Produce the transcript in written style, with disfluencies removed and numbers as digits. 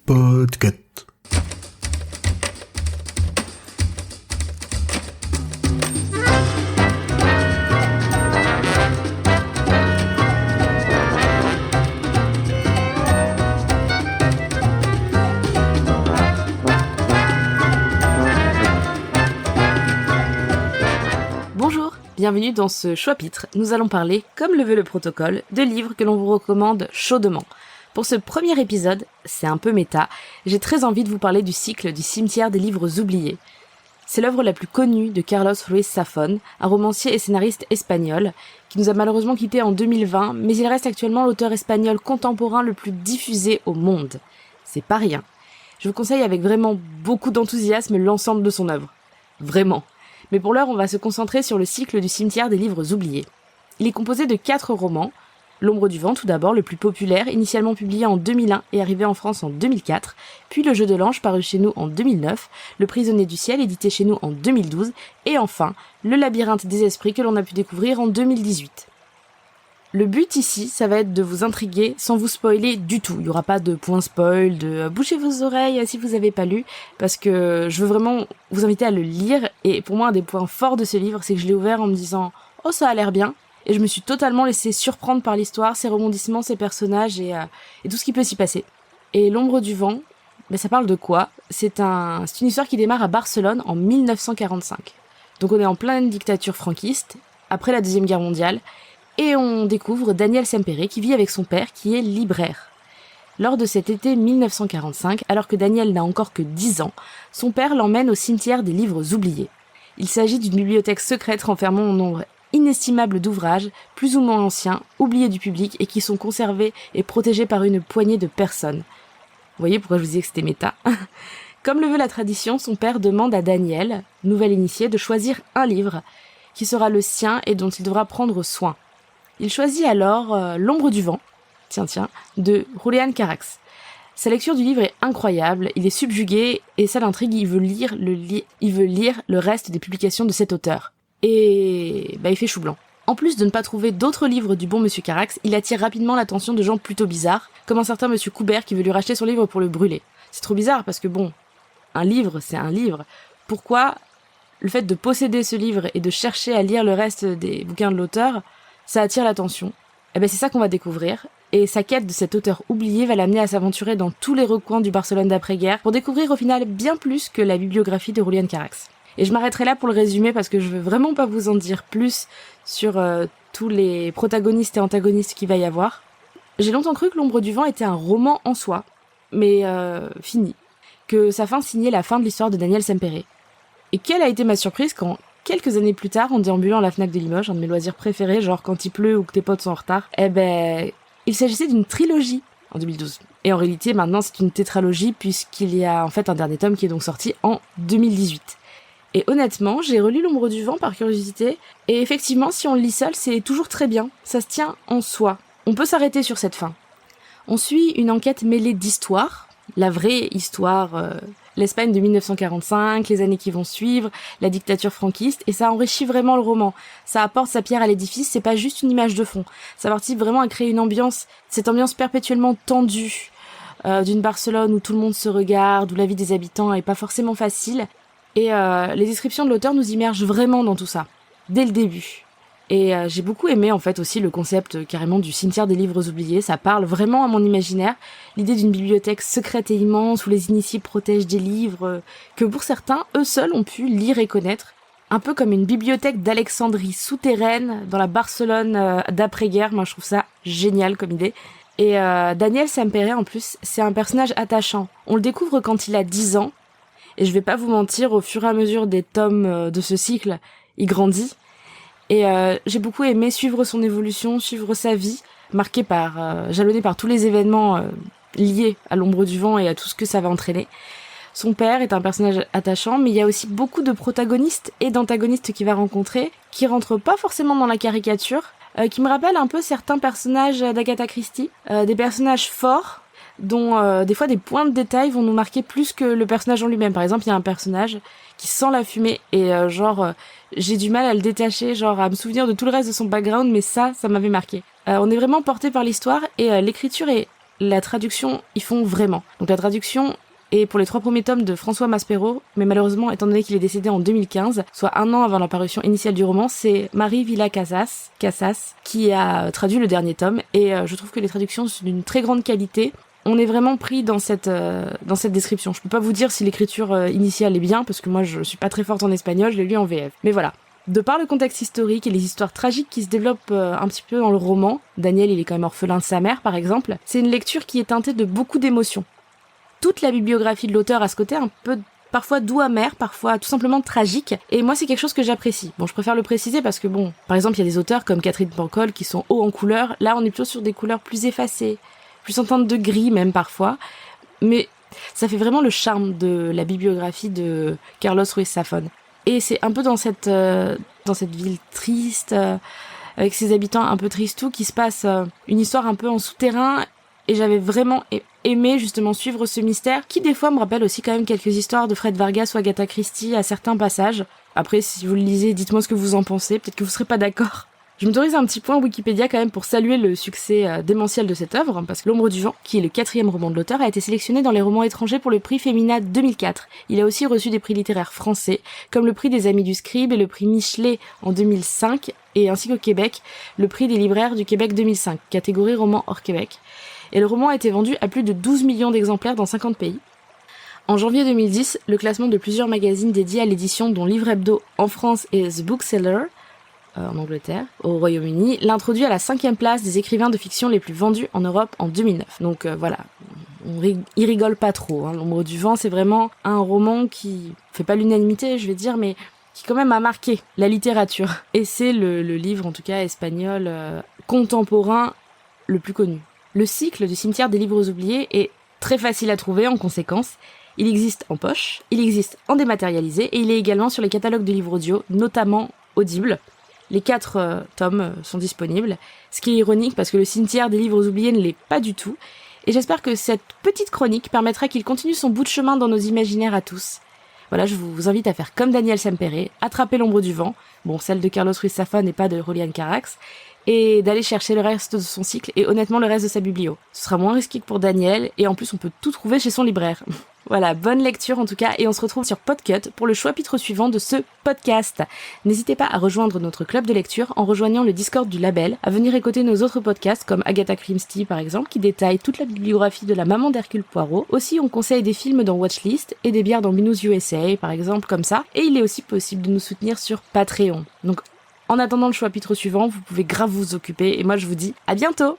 Podcast. Bonjour, bienvenue dans ce chapitre. Nous allons parler, comme le veut le protocole, de livres que l'on vous recommande chaudement. Pour ce premier épisode, c'est un peu méta, j'ai très envie de vous parler du cycle du cimetière des livres oubliés. C'est l'œuvre la plus connue de Carlos Ruiz Zafón, un romancier et scénariste espagnol, qui nous a malheureusement quittés en 2020, mais il reste actuellement l'auteur espagnol contemporain le plus diffusé au monde. C'est pas rien. Je vous conseille avec vraiment beaucoup d'enthousiasme l'ensemble de son œuvre. Vraiment. Mais pour l'heure, on va se concentrer sur le cycle du cimetière des livres oubliés. Il est composé de 4 romans. L'ombre du vent, tout d'abord, le plus populaire, initialement publié en 2001 et arrivé en France en 2004, puis Le jeu de l'ange, paru chez nous en 2009, Le prisonnier du ciel, édité chez nous en 2012, et enfin, Le labyrinthe des esprits, que l'on a pu découvrir en 2018. Le but ici, ça va être de vous intriguer sans vous spoiler du tout. Il n'y aura pas de point spoil, de bouchez vos oreilles si vous n'avez pas lu, parce que je veux vraiment vous inviter à le lire. Et pour moi, un des points forts de ce livre, c'est que je l'ai ouvert en me disant « Oh, ça a l'air bien !» Et je me suis totalement laissée surprendre par l'histoire, ses rebondissements, ses personnages et tout ce qui peut s'y passer. Et L'ombre du vent, ça parle de quoi ? C'est une histoire qui démarre à Barcelone en 1945. Donc on est en pleine dictature franquiste, après la Deuxième Guerre mondiale, et on découvre Daniel Sempere qui vit avec son père qui est libraire. Lors de cet été 1945, alors que Daniel n'a encore que 10 ans, son père l'emmène au cimetière des livres oubliés. Il s'agit d'une bibliothèque secrète renfermant un nombre inestimable d'ouvrages, plus ou moins anciens, oubliés du public et qui sont conservés et protégés par une poignée de personnes. Vous voyez pourquoi je vous disais que c'était méta. Comme le veut la tradition, son père demande à Daniel, nouvel initié, de choisir un livre qui sera le sien et dont il devra prendre soin. Il choisit alors L'ombre du vent, de Julián Carax. Sa lecture du livre est incroyable, il est subjugué et ça l'intrigue, il veut lire le reste des publications de cet auteur. Et il fait chou blanc. En plus de ne pas trouver d'autres livres du bon monsieur Carax, il attire rapidement l'attention de gens plutôt bizarres, comme un certain monsieur Coubert qui veut lui racheter son livre pour le brûler. C'est trop bizarre parce que un livre, c'est un livre. Pourquoi le fait de posséder ce livre et de chercher à lire le reste des bouquins de l'auteur, ça attire l'attention? C'est ça qu'on va découvrir. Et sa quête de cet auteur oublié va l'amener à s'aventurer dans tous les recoins du Barcelone d'après-guerre pour découvrir au final bien plus que la bibliographie de Julián Carax. Et je m'arrêterai là pour le résumer parce que je veux vraiment pas vous en dire plus sur tous les protagonistes et antagonistes qu'il va y avoir. J'ai longtemps cru que L'ombre du vent était un roman en soi, mais fini. Que sa fin signait la fin de l'histoire de Daniel Sempere. Et quelle a été ma surprise quand, quelques années plus tard, en déambulant à la Fnac de Limoges, un de mes loisirs préférés, genre quand il pleut ou que tes potes sont en retard, il s'agissait d'une trilogie en 2012. Et en réalité, maintenant, c'est une tétralogie puisqu'il y a en fait un dernier tome qui est donc sorti en 2018. Et honnêtement, j'ai relu L'ombre du vent par curiosité, et effectivement, si on le lit seul, c'est toujours très bien. Ça se tient en soi. On peut s'arrêter sur cette fin. On suit une enquête mêlée d'histoires, la vraie histoire, l'Espagne de 1945, les années qui vont suivre, la dictature franquiste, et ça enrichit vraiment le roman. Ça apporte sa pierre à l'édifice, c'est pas juste une image de fond. Ça participe vraiment à créer une ambiance, cette ambiance perpétuellement tendue, d'une Barcelone où tout le monde se regarde, où la vie des habitants est pas forcément facile. Et les descriptions de l'auteur nous immergent vraiment dans tout ça, dès le début. Et j'ai beaucoup aimé en fait aussi le concept carrément du cimetière des livres oubliés, ça parle vraiment à mon imaginaire, l'idée d'une bibliothèque secrète et immense où les initiés protègent des livres que pour certains, eux seuls ont pu lire et connaître, un peu comme une bibliothèque d'Alexandrie souterraine dans la Barcelone d'après-guerre. Moi je trouve ça génial comme idée. Et Daniel Sempere en plus, c'est un personnage attachant. On le découvre quand il a 10 ans, et je vais pas vous mentir, au fur et à mesure des tomes de ce cycle, il grandit. Et j'ai beaucoup aimé suivre son évolution, suivre sa vie, jalonnée par tous les événements liés à L'ombre du vent et à tout ce que ça va entraîner. Son père est un personnage attachant, mais il y a aussi beaucoup de protagonistes et d'antagonistes qu'il va rencontrer, qui rentrent pas forcément dans la caricature, qui me rappellent un peu certains personnages d'Agatha Christie, des personnages forts, dont des fois des points de détail vont nous marquer plus que le personnage en lui-même. Par exemple, il y a un personnage qui sent la fumée et j'ai du mal à le détacher, à me souvenir de tout le reste de son background, mais ça m'avait marqué. On est vraiment porté par l'histoire et l'écriture est la traduction, ils font vraiment. Donc la traduction est pour les 3 premiers tomes de François Maspero, mais malheureusement, étant donné qu'il est décédé en 2015, soit 1 an avant la parution initiale du roman, c'est Marie Villa-Casas qui a traduit le dernier tome, et je trouve que les traductions sont d'une très grande qualité. On est vraiment pris dans cette description. Je peux pas vous dire si l'écriture initiale est bien, parce que moi je suis pas très forte en espagnol, je l'ai lu en VF. Mais voilà. De par le contexte historique et les histoires tragiques qui se développent un petit peu dans le roman, Daniel il est quand même orphelin de sa mère par exemple, c'est une lecture qui est teintée de beaucoup d'émotions. Toute la bibliographie de l'auteur a ce côté un peu parfois doux amer, parfois tout simplement tragique, et moi c'est quelque chose que j'apprécie. Bon, je préfère le préciser parce que bon, par exemple il y a des auteurs comme Catherine Pancol qui sont hauts en couleurs, là on est plutôt sur des couleurs plus effacées, plus en teinte de gris même parfois, mais ça fait vraiment le charme de la bibliographie de Carlos Ruiz Zafón. Et c'est un peu dans cette ville triste, avec ses habitants un peu tristou, qui se passe une histoire un peu en souterrain, et j'avais vraiment aimé justement suivre ce mystère, qui des fois me rappelle aussi quand même quelques histoires de Fred Vargas ou Agatha Christie à certains passages. Après, si vous le lisez, dites-moi ce que vous en pensez, peut-être que vous serez pas d'accord. Je m'autorise un petit point Wikipédia quand même pour saluer le succès démentiel de cette œuvre, parce que L'Ombre du Vent, qui est le 4e roman de l'auteur, a été sélectionné dans les romans étrangers pour le prix Femina 2004. Il a aussi reçu des prix littéraires français, comme le prix des Amis du Scribe et le prix Michelet en 2005, et ainsi qu'au Québec, le prix des libraires du Québec 2005, catégorie roman hors Québec. Et le roman a été vendu à plus de 12 millions d'exemplaires dans 50 pays. En janvier 2010, le classement de plusieurs magazines dédiés à l'édition, dont Livre Hebdo en France et The Bookseller, en Angleterre, au Royaume-Uni, l'introduit à la 5e place des écrivains de fiction les plus vendus en Europe en 2009. Donc voilà, il rigole pas trop. L'Ombre du Vent, c'est vraiment un roman qui fait pas l'unanimité, je vais dire, mais qui quand même a marqué la littérature. Et c'est le livre, en tout cas espagnol, contemporain le plus connu. Le cycle du cimetière des livres oubliés est très facile à trouver en conséquence. Il existe en poche, il existe en dématérialisé, et il est également sur les catalogues de livres audio, notamment Audible. Les 4 tomes sont disponibles, ce qui est ironique parce que le cimetière des livres oubliés ne l'est pas du tout, et j'espère que cette petite chronique permettra qu'il continue son bout de chemin dans nos imaginaires à tous. Voilà, je vous invite à faire comme Daniel Sempere, attraper l'ombre du vent, bon, celle de Carlos Ruiz Zafón et pas de Julián Carax, et d'aller chercher le reste de son cycle et honnêtement le reste de sa biblio. Ce sera moins risqué que pour Daniel, et en plus on peut tout trouver chez son libraire. Voilà, bonne lecture en tout cas, et on se retrouve sur Podcut pour le chapitre suivant de ce podcast. N'hésitez pas à rejoindre notre club de lecture en rejoignant le Discord du label, à venir écouter nos autres podcasts comme Agatha Christie par exemple, qui détaille toute la bibliographie de la maman d'Hercule Poirot. Aussi, on conseille des films dans Watchlist et des bières dans Binous USA par exemple, comme ça. Et il est aussi possible de nous soutenir sur Patreon. Donc, en attendant le chapitre suivant, vous pouvez grave vous occuper, et moi je vous dis à bientôt!